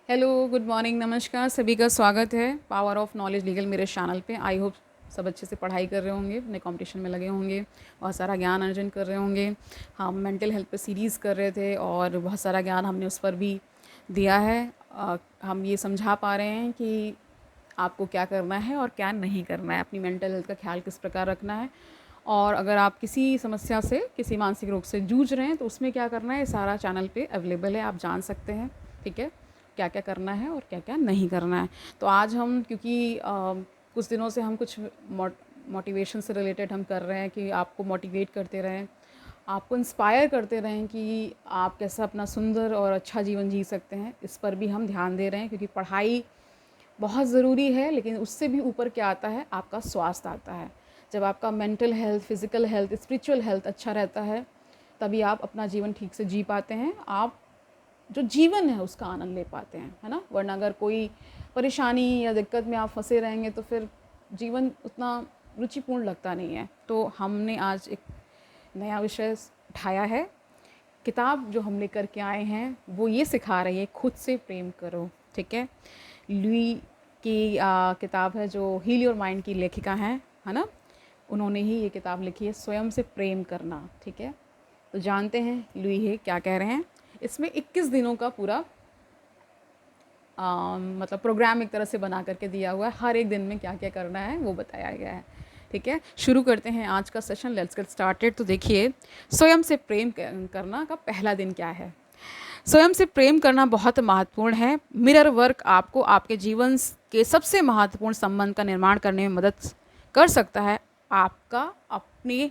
Hello, good morning, नमस्कार, सभी का स्वागत है पावर ऑफ नॉलेज लीगल मेरे चैनल पे। आई होप सब अच्छे से पढ़ाई कर रहे होंगे, अपने कंपटीशन में लगे होंगे, बहुत सारा ज्ञान अर्जन कर रहे होंगे। हम मेंटल हेल्थ पे सीरीज़ कर रहे थे और बहुत सारा ज्ञान हमने उस पर भी दिया है। हम ये समझा पा रहे हैं कि आपको क्या करना है और क्या नहीं करना है, अपनी मेंटल हेल्थ का ख्याल किस प्रकार रखना है, और अगर आप किसी समस्या से, किसी मानसिक रोग से जूझ रहे हैं तो उसमें क्या करना है, सारा चैनल पे अवेलेबल है, आप जान सकते हैं। ठीक है, क्या क्या करना है और क्या क्या नहीं करना है। तो आज हम, क्योंकि कुछ दिनों से हम कुछ मोटिवेशन से रिलेटेड हम कर रहे हैं कि आपको मोटिवेट करते रहें, आपको इंस्पायर करते रहें कि आप कैसा अपना सुंदर और अच्छा जीवन जी सकते हैं, इस पर भी हम ध्यान दे रहे हैं। क्योंकि पढ़ाई बहुत ज़रूरी है, लेकिन उससे भी ऊपर क्या आता है, आपका स्वास्थ्य आता है। जब आपका mental health, physical health, spiritual health अच्छा रहता है, तभी आप अपना जीवन ठीक से जी पाते हैं, आप जो जीवन है उसका आनंद ले पाते हैं, है ना। वरना अगर कोई परेशानी या दिक्कत में आप फंसे रहेंगे तो फिर जीवन उतना रुचिपूर्ण लगता नहीं है। तो हमने आज एक नया विषय उठाया है। किताब जो हम लेकर के आए हैं वो ये सिखा रही है, खुद से प्रेम करो। ठीक है, लुई की किताब है, जो हील योर माइंड की लेखिका हैं, है ना। उन्होंने ही ये किताब लिखी है, स्वयं से प्रेम करना। ठीक है, तो जानते हैं लुई है क्या कह रहे हैं। इसमें 21 दिनों का पूरा मतलब प्रोग्राम एक तरह से बना करके दिया हुआ है, हर एक दिन में क्या क्या करना है वो बताया गया है। ठीक है, शुरू करते हैं आज का सेशन, लेट्स गेट स्टार्टेड। तो देखिए, स्वयं से प्रेम करना का पहला दिन क्या है। स्वयं से प्रेम करना बहुत महत्वपूर्ण है। मिरर वर्क आपको आपके जीवन के सबसे महत्वपूर्ण संबंध का निर्माण करने में मदद कर सकता है, आपका अपने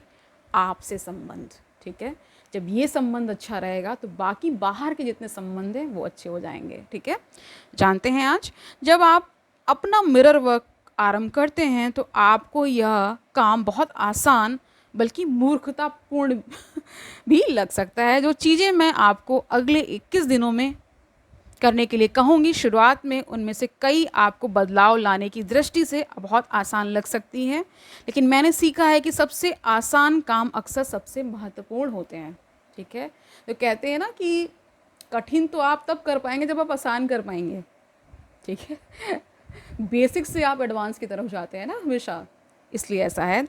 आप से संबंध। ठीक है, जब ये संबंध अच्छा रहेगा तो बाकी बाहर के जितने संबंध हैं वो अच्छे हो जाएंगे। ठीक है, जानते हैं आज, जब आप अपना मिरर वर्क आरंभ करते हैं तो आपको यह काम बहुत आसान बल्कि मूर्खतापूर्ण भी लग सकता है। जो चीज़ें मैं आपको अगले 21 दिनों में करने के लिए कहूँगी, शुरुआत में उनमें से कई आपको बदलाव लाने की दृष्टि से बहुत आसान लग सकती हैं, लेकिन मैंने सीखा है कि सबसे आसान काम अक्सर सबसे महत्वपूर्ण होते हैं। ठीक है, तो कहते हैं ना कि कठिन तो आप तब कर पाएंगे जब आप आसान कर पाएंगे। ठीक है, बेसिक से आप एडवांस की तरफ जाते हैं ना हमेशा, इसलिए ऐसा है।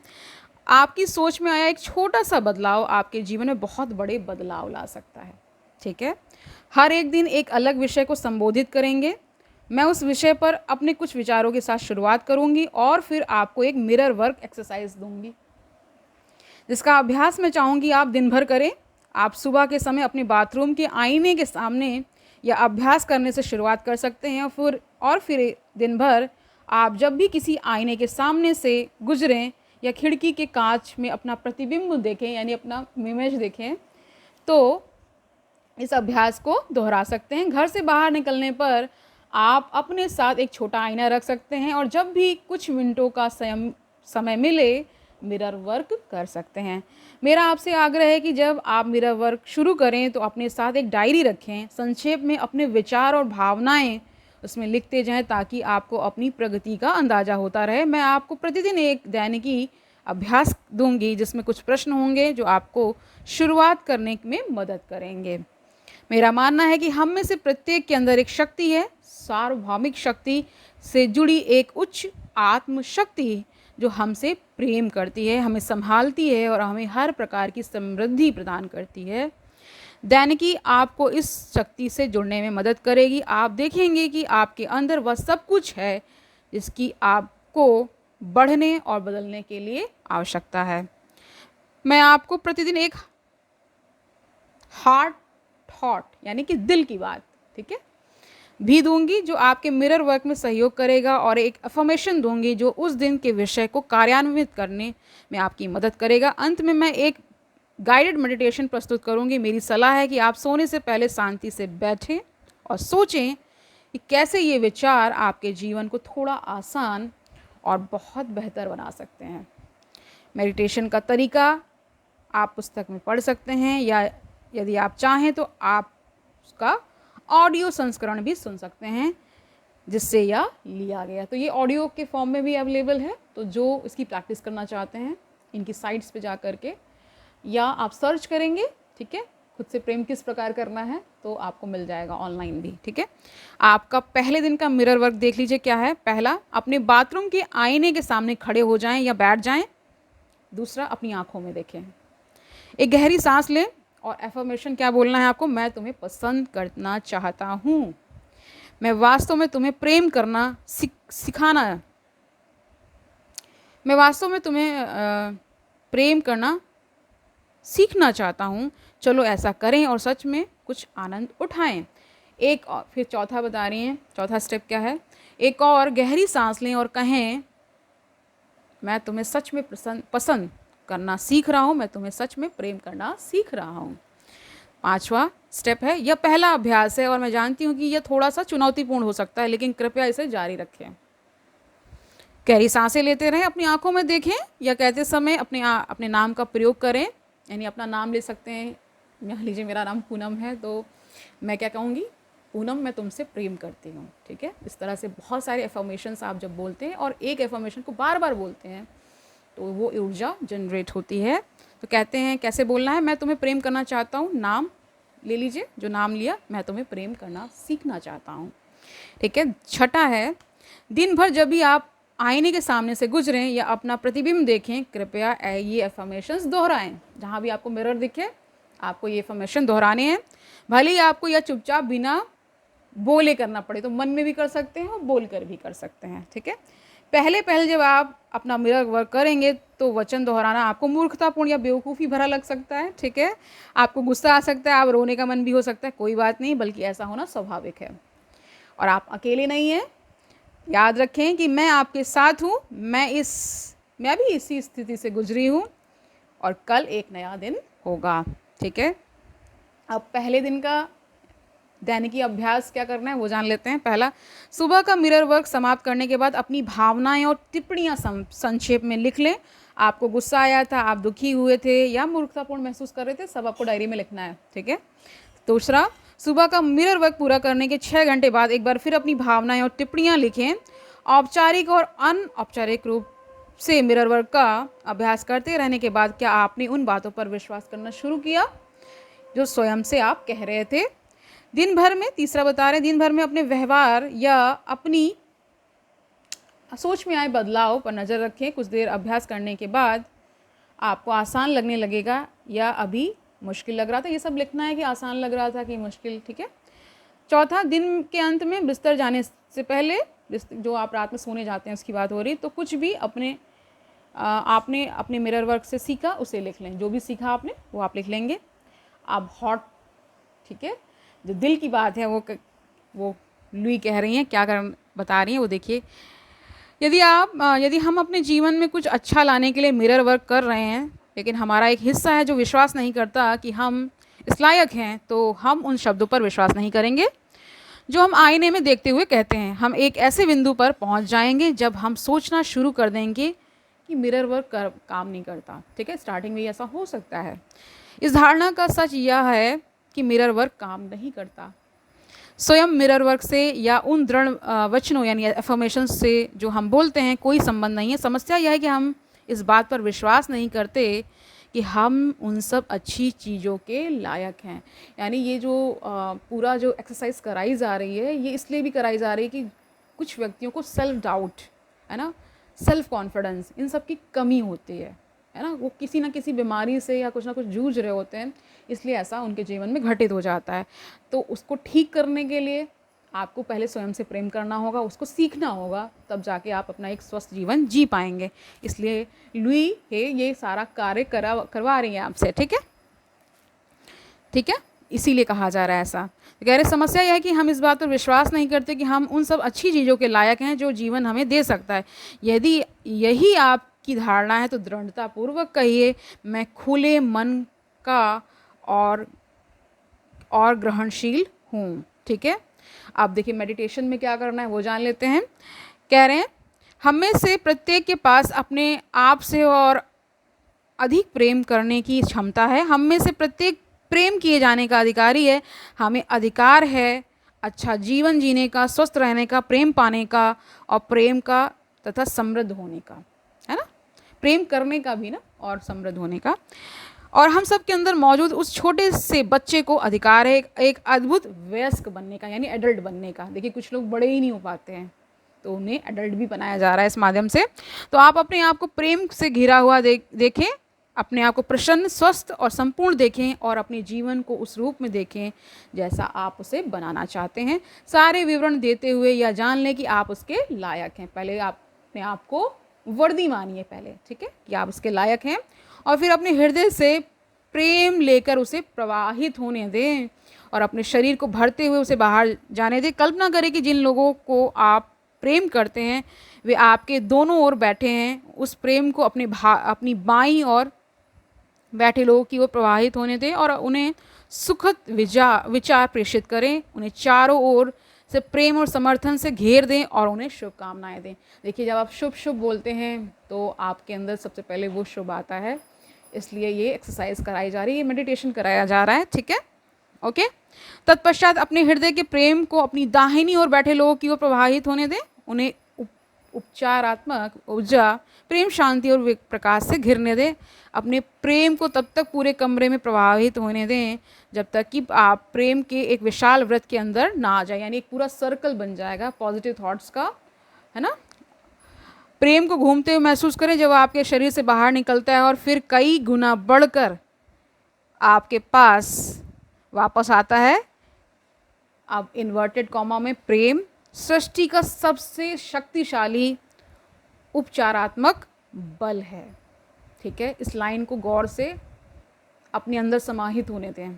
आपकी सोच में आया एक छोटा सा बदलाव आपके जीवन में बहुत बड़े बदलाव ला सकता है। ठीक है, हर एक दिन एक अलग विषय को संबोधित करेंगे। मैं उस विषय पर अपने कुछ विचारों के साथ शुरुआत करूंगी और फिर आपको एक मिरर वर्क एक्सरसाइज दूंगी, जिसका अभ्यास मैं चाहूँगी आप दिन भर करें। आप सुबह के समय अपने बाथरूम के आईने के सामने या अभ्यास करने से शुरुआत कर सकते हैं, और फिर दिन भर आप जब भी किसी आईने के सामने से गुजरें या खिड़की के कांच में अपना प्रतिबिंब देखें, यानी अपना इमेज देखें, तो इस अभ्यास को दोहरा सकते हैं। घर से बाहर निकलने पर आप अपने साथ एक छोटा आईना रख सकते हैं और जब भी कुछ मिनटों का समय मिले मिरर वर्क कर सकते हैं। मेरा आपसे आग्रह है कि जब आप मिरर वर्क शुरू करें तो अपने साथ एक डायरी रखें, संक्षेप में अपने विचार और भावनाएं उसमें लिखते जाएं, ताकि आपको अपनी प्रगति का अंदाज़ा होता रहे। मैं आपको प्रतिदिन एक दैनिकी अभ्यास दूंगी जिसमें कुछ प्रश्न होंगे जो आपको शुरुआत करने में मदद करेंगे। मेरा मानना है कि हम में से प्रत्येक के अंदर एक शक्ति है, सार्वभौमिक शक्ति से जुड़ी एक उच्च आत्मशक्ति, जो हमसे प्रेम करती है, हमें संभालती है और हमें हर प्रकार की समृद्धि प्रदान करती है। दैनिकी आपको इस शक्ति से जुड़ने में मदद करेगी। आप देखेंगे कि आपके अंदर वह सब कुछ है जिसकी आपको बढ़ने और बदलने के लिए आवश्यकता है। मैं आपको प्रतिदिन एक हार्ट थॉट, यानी कि दिल की बात, ठीक है, भी दूंगी जो आपके मिरर वर्क में सहयोग करेगा, और एक अफर्मेशन दूंगी जो उस दिन के विषय को कार्यान्वित करने में आपकी मदद करेगा। अंत में मैं एक गाइडेड मेडिटेशन प्रस्तुत करूंगी। मेरी सलाह है कि आप सोने से पहले शांति से बैठें और सोचें कि कैसे ये विचार आपके जीवन को थोड़ा आसान और बहुत बेहतर बना सकते हैं। मेडिटेशन का तरीका आप पुस्तक में पढ़ सकते हैं, या यदि आप चाहें तो आप उसका ऑडियो संस्करण भी सुन सकते हैं जिससे यह लिया गया। तो ये ऑडियो के फॉर्म में भी अवेलेबल है, तो जो इसकी प्रैक्टिस करना चाहते हैं इनकी साइट्स पे जा कर के, या आप सर्च करेंगे, ठीक है, खुद से प्रेम किस प्रकार करना है तो आपको मिल जाएगा ऑनलाइन भी, ठीक है। आपका पहले दिन का मिरर वर्क देख लीजिए क्या है। पहला, अपने बाथरूम के आईने के सामने खड़े हो जाएं या बैठ जाएं। दूसरा, अपनी आंखों में देखें। एक गहरी सांस लें और एफर्मेशन क्या बोलना है आपको, मैं तुम्हें पसंद करना चाहता हूँ, मैं वास्तव में तुम्हें प्रेम करना सिखाना, मैं वास्तव में तुम्हें प्रेम करना सीखना चाहता हूँ, चलो ऐसा करें और सच में कुछ आनंद उठाएं। एक और फिर चौथा बता रही हैं, चौथा स्टेप क्या है, एक और गहरी सांस लें और कहें मैं तुम्हें सच में पसंद करना सीख रहा हूँ, मैं तुम्हें सच में प्रेम करना सीख रहा हूँ। पांचवा स्टेप है, यह पहला अभ्यास है और मैं जानती हूँ कि यह थोड़ा सा चुनौतीपूर्ण हो सकता है, लेकिन कृपया इसे जारी रखें। गहरी सांसें लेते रहें, अपनी आंखों में देखें या कहते समय अपने नाम का प्रयोग करें, यानी अपना नाम ले सकते हैं। मान लीजिए मेरा नाम पूनम है तो मैं क्या कहूँगी, पूनम मैं तुमसे प्रेम करती हूँ, ठीक है। इस तरह से बहुत सारे एफर्मेशंस आप जब बोलते हैं और एक एफर्मेशन को बार बार बोलते हैं तो वो ऊर्जा जनरेट होती है। तो कहते हैं कैसे बोलना है, मैं तुम्हें प्रेम करना चाहता हूँ, नाम ले लीजिए, जो नाम लिया, मैं तुम्हें प्रेम करना सीखना चाहता हूँ, ठीक है। छठा है, दिन भर जब भी आप आईने के सामने से गुजरें या अपना प्रतिबिंब देखें, कृपया ये एफर्मेशंस दोहराएं। जहाँ भी आपको मिरर दिखे आपको ये एफर्मेशन दोहराने हैं। भले ही आपको यह चुपचाप बिना बोले करना पड़े तो मन में भी कर सकते हैं और बोल कर भी कर सकते हैं, ठीक है। पहले जब आप अपना मिरर वर्क करेंगे तो वचन दोहराना आपको मूर्खतापूर्ण या बेवकूफ़ी भरा लग सकता है, ठीक है। आपको गुस्सा आ सकता है, आप रोने का मन भी हो सकता है, कोई बात नहीं, बल्कि ऐसा होना स्वाभाविक है। और आप अकेले नहीं हैं, याद रखें कि मैं आपके साथ हूँ, मैं भी इसी स्थिति से गुजरी हूँ और कल एक नया दिन होगा, ठीक है। अब पहले दिन का दैनिकी अभ्यास क्या करना है वो जान लेते हैं। पहला, सुबह का मिरर वर्क समाप्त करने के बाद अपनी भावनाएं और टिप्पणियां संक्षेप में लिख लें। आपको गुस्सा आया था, आप दुखी हुए थे या मूर्खतापूर्ण महसूस कर रहे थे, सब आपको डायरी में लिखना है, ठीक है। दूसरा, सुबह का मिरर वर्क पूरा करने के 6 घंटे बाद एक बार फिर अपनी भावनाएं और टिप्पणियां लिखें। औपचारिक और अनौपचारिक रूप से मिरर वर्क का अभ्यास करते रहने के बाद क्या आपने उन बातों पर विश्वास करना शुरू किया जो स्वयं से आप कह रहे थे। दिन भर में, तीसरा बता रहे हैं, दिन भर में अपने व्यवहार या अपनी सोच में आए बदलाव पर नज़र रखें। कुछ देर अभ्यास करने के बाद आपको आसान लगने लगेगा या अभी मुश्किल लग रहा था, ये सब लिखना है कि आसान लग रहा था कि मुश्किल, ठीक है। चौथा, दिन के अंत में बिस्तर जाने से पहले, जो आप रात में सोने जाते हैं उसकी बात हो रही, तो कुछ भी आपने अपने मिरर वर्क से सीखा उसे लिख लें। जो भी सीखा आपने वो आप लिख लेंगे। आप हॉट, ठीक है, जो दिल की बात है वो लुई कह रही हैं, क्या बता रही हैं वो देखिए। यदि हम अपने जीवन में कुछ अच्छा लाने के लिए मिरर वर्क कर रहे हैं लेकिन हमारा एक हिस्सा है जो विश्वास नहीं करता कि हम इस लायक हैं, तो हम उन शब्दों पर विश्वास नहीं करेंगे जो हम आईने में देखते हुए कहते हैं। हम एक ऐसे बिंदु पर पहुंच जाएंगे जब हम सोचना शुरू कर देंगे कि मिरर वर्क काम नहीं करता, ठीक है। स्टार्टिंग में ऐसा हो सकता है। इस धारणा का सच यह है कि मिरर वर्क काम नहीं करता। स्वयं मिरर वर्क से या उन दृढ़ वचनों यानी एफर्मेशन से जो हम बोलते हैं कोई संबंध नहीं है। समस्या यह है कि हम इस बात पर विश्वास नहीं करते कि हम उन सब अच्छी चीज़ों के लायक हैं। यानी ये जो पूरा जो एक्सरसाइज कराई जा रही है ये इसलिए भी कराई जा रही है कि कुछ व्यक्तियों को सेल्फ डाउट, है ना, सेल्फ कॉन्फिडेंस, इन सब की कमी होती है ना। वो किसी ना किसी बीमारी से या कुछ ना कुछ जूझ रहे होते हैं, इसलिए ऐसा उनके जीवन में घटित हो जाता है। तो उसको ठीक करने के लिए आपको पहले स्वयं से प्रेम करना होगा, उसको सीखना होगा, तब जाके आप अपना एक स्वस्थ जीवन जी पाएंगे। इसलिए लुई है ये सारा कार्य करवा रही है आपसे, ठीक है, ठीक है, इसीलिए कहा जा रहा है ऐसा। तो कह रहे समस्या यह है कि हम इस बात पर विश्वास नहीं करते कि हम उन सब अच्छी चीज़ों के लायक हैं जो जीवन हमें दे सकता है। यदि यही आपकी धारणा है तो दृढ़तापूर्वक कहिए, मैं खुले मन का और ग्रहणशील हूँ, ठीक है। आप देखिए मेडिटेशन में क्या करना है वो जान लेते हैं। कह रहे हैं हम में से प्रत्येक के पास अपने आप से और अधिक प्रेम करने की क्षमता है। हम में से प्रत्येक प्रेम किए जाने का अधिकारी है। हमें अधिकार है अच्छा जीवन जीने का, स्वस्थ रहने का, प्रेम पाने का और प्रेम का तथा समृद्ध होने का, है ना, प्रेम करने का भी ना और समृद्ध होने का। और हम सब के अंदर मौजूद उस छोटे से बच्चे को अधिकार है एक अद्भुत वयस्क बनने का, यानी एडल्ट बनने का। देखिए कुछ लोग बड़े ही नहीं हो पाते हैं, तो उन्हें एडल्ट भी बनाया जा रहा है इस माध्यम से। तो आप अपने आप को प्रेम से घिरा हुआ देखें, अपने आप को प्रसन्न, स्वस्थ और संपूर्ण देखें, और अपने जीवन को उस रूप में देखें जैसा आप उसे बनाना चाहते हैं। सारे विवरण देते हुए यह जान लें कि आप उसके लायक हैं। पहले आप अपने आप को वर्दी मानिए पहले, ठीक है, कि आप उसके लायक हैं, और फिर अपने हृदय से प्रेम लेकर उसे प्रवाहित होने दें और अपने शरीर को भरते हुए उसे बाहर जाने दें। कल्पना करें कि जिन लोगों को आप प्रेम करते हैं वे आपके दोनों ओर बैठे हैं। उस प्रेम को अपनी बाईं ओर बैठे लोगों की ओर प्रवाहित होने दें और उन्हें सुखद विचार प्रेषित करें। उन्हें चारों ओर से प्रेम और समर्थन से घेर दें और उन्हें शुभकामनाएं दें। देखिए जब आप शुभ शुभ बोलते हैं तो आपके अंदर सबसे पहले वो शुभ आता है, इसलिए ये एक्सरसाइज कराई जा रही है, ये मेडिटेशन कराया जा रहा है, ठीक है, ओके। तत्पश्चात अपने हृदय के प्रेम को अपनी दाहिनी ओर बैठे लोगों की ओर प्रवाहित होने दें। उन्हें उपचारात्मक ऊर्जा, प्रेम, शांति और प्रकाश से घिरने दें। अपने प्रेम को तब तक पूरे कमरे में प्रवाहित होने दें जब तक कि आप प्रेम के एक विशाल वृत्त के अंदर ना आ जाए, यानी एक पूरा सर्कल बन जाएगा पॉजिटिव थॉट्स का, है ना। प्रेम को घूमते हुए महसूस करें जब आपके शरीर से बाहर निकलता है और फिर कई गुना बढ़कर आपके पास वापस आता है। अब इन्वर्टेड कॉमा में प्रेम सृष्टि का सबसे शक्तिशाली उपचारात्मक बल है, ठीक है। इस लाइन को गौर से अपने अंदर समाहित होने दें।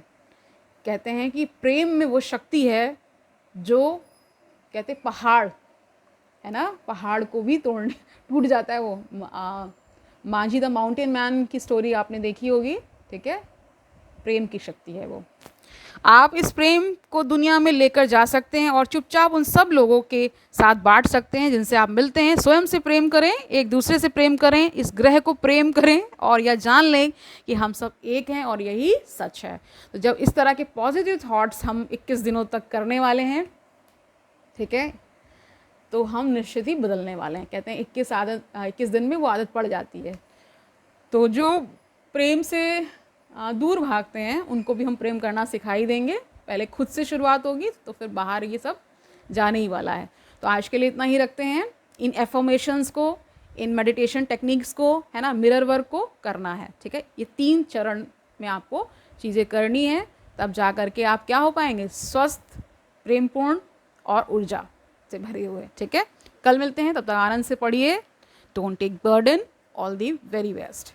कहते हैं कि प्रेम में वो शक्ति है जो कहते पहाड़, है ना, पहाड़ को भी टूट जाता है। वो मांझी द माउंटेन मैन की स्टोरी आपने देखी होगी, ठीक है। प्रेम की शक्ति है वो। आप इस प्रेम को दुनिया में लेकर जा सकते हैं और चुपचाप उन सब लोगों के साथ बांट सकते हैं जिनसे आप मिलते हैं। स्वयं से प्रेम करें, एक दूसरे से प्रेम करें, इस ग्रह को प्रेम करें और यह जान लें कि हम सब एक हैं और यही सच है। तो जब इस तरह के पॉजिटिव थॉट्स हम 21 दिनों तक करने वाले हैं, ठीक है, तो हम निश्चित ही बदलने वाले हैं। कहते हैं 21 दिन में वो आदत पड़ जाती है। तो जो प्रेम से दूर भागते हैं उनको भी हम प्रेम करना सिखाई देंगे। पहले खुद से शुरुआत होगी तो फिर बाहर ये सब जाने ही वाला है। तो आज के लिए इतना ही रखते हैं। इन एफर्मेशंस को, इन मेडिटेशन टेक्निक्स को, है ना, मिरर वर्क को करना है, ठीक है। ये 3 चरण में आपको चीज़ें करनी है, तब जा कर के आप क्या हो पाएंगे, स्वस्थ, प्रेमपूर्ण और ऊर्जा से भरे हुए, ठीक है। कल मिलते हैं, तब तक आनंद से पढ़िए। Don't take burden. All the very best.